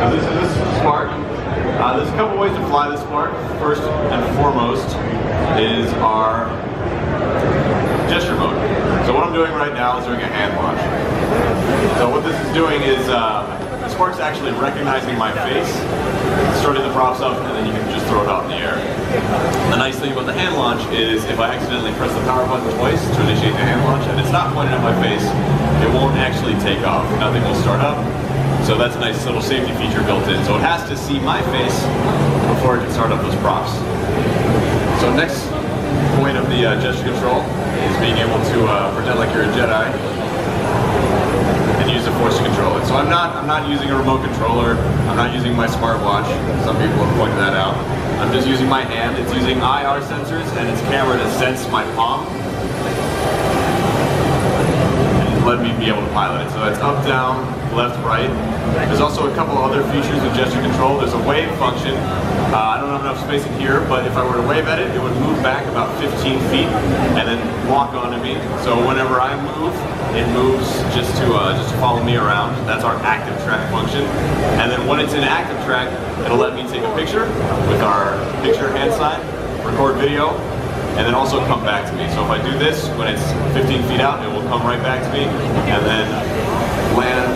So this is a Spark. There's a couple ways to fly the Spark. First and foremost is our gesture mode. So what I'm doing right now is doing a hand launch. So what this is doing is Spark's actually recognizing my face, starting the props up, and then you can just throw it out in the air. The nice thing about the hand launch is if I accidentally press the power button twice to initiate the hand launch and it's not pointed at my face, it won't actually take off. Nothing will start up. So that's a nice little safety feature built in. So it has to see my face before it can start up those props. So next point of the gesture control is being able to pretend like you're a Jedi and use the force to control it. So I'm not using a remote controller. I'm not using my smartwatch. Some people have pointed that out. I'm just using my hand. It's using IR sensors and its camera to sense my palm and let me be able to pilot it. So that's up, down, left, right. There's also a couple other features of gesture control. There's a wave function. I don't have enough space in here, but if I were to wave at it, it would move back about 15 feet and then walk onto me. So whenever I move, it moves just to follow me around. That's our active track function. And then when it's in active track, it'll let me take a picture with our picture hand sign, record video, and then also come back to me. So if I do this, when it's 15 feet out, it will come right back to me and then land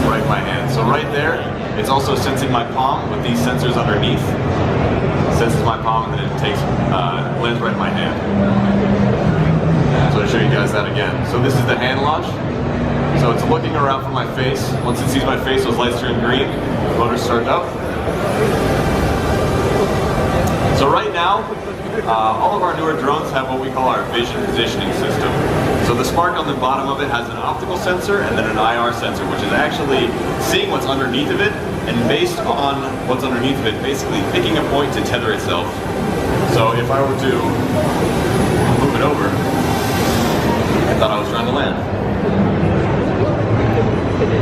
right in my hand. So right there, it's also sensing my palm with these sensors underneath. It senses my palm and then it takes, lands right in my hand. So I'll show you guys that again. So this is the hand launch. So it's looking around for my face. Once it sees my face, those lights turn green, the motor starts up. So right now, all of our newer drones have what we call our vision positioning system. So the Spark on the bottom of it has an optical sensor and then an IR sensor, which is actually seeing what's underneath of it, and based on what's underneath of it, basically picking a point to tether itself. So if I were to move it over, I thought I was trying to land.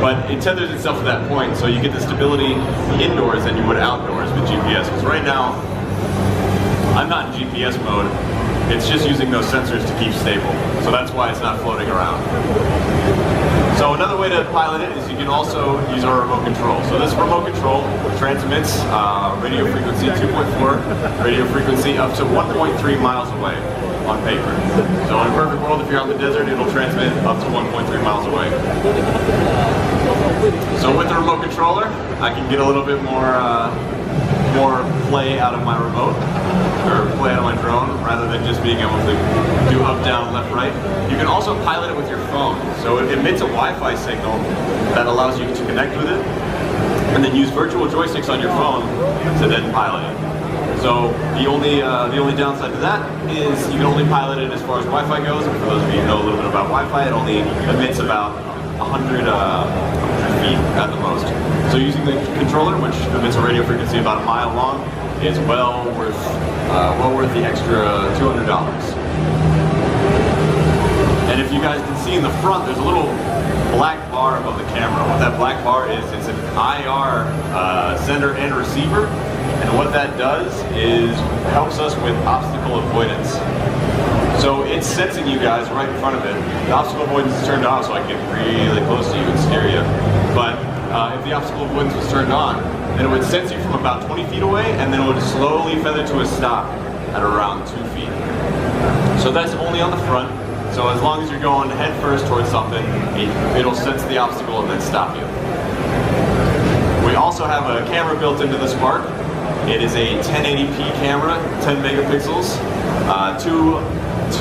But it tethers itself to that point, so you get the stability indoors than you would outdoors with GPS. Because right now, I'm not in GPS mode. It's just using those sensors to keep stable. So that's why it's not floating around. So another way to pilot it is you can also use our remote control. So this remote control transmits radio frequency 2.4 radio frequency up to 1.3 miles away on paper. So in a perfect world, if you're out in the desert, it'll transmit up to 1.3 miles away. So with the remote controller, I can get a little bit more play out of my remote, or play out of my drone, rather than just being able to do up, down, left, right. You can also pilot it with your phone. So it emits a Wi-Fi signal that allows you to connect with it, and then use virtual joysticks on your phone to then pilot it. So the only downside to that is you can only pilot it as far as Wi-Fi goes. And for those of you who know a little bit about Wi-Fi, it only emits about 100 feet at the most. So using the controller, which emits a radio frequency about a mile long, is well worth the extra $200. And if you guys can see in the front, there's a little black bar above the camera. What that black bar is, it's an IR sender and receiver. And what that does is helps us with obstacle avoidance. So it's sensing you guys right in front of it. The obstacle avoidance is turned off so I can get really close to you and scare you. But if the obstacle avoidance was turned on, then it would sense you from about 20 feet away, and then it would slowly feather to a stop at around 2 feet. So that's only on the front. So as long as you're going head first towards something, it'll sense the obstacle and then stop you. We also have a camera built into the Spark. It is a 1080p camera, 10 megapixels,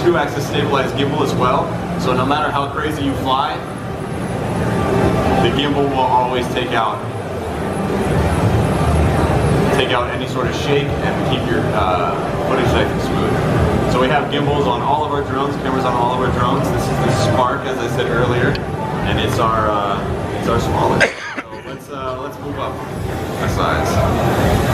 two-axis stabilized gimbal as well. So no matter how crazy you fly, the gimbal will always take out any sort of shake and keep your footage nice and smooth. So we have gimbals on all of our drones, cameras on all of our drones. This is the Spark, as I said earlier, and it's our smallest. So let's move up a size.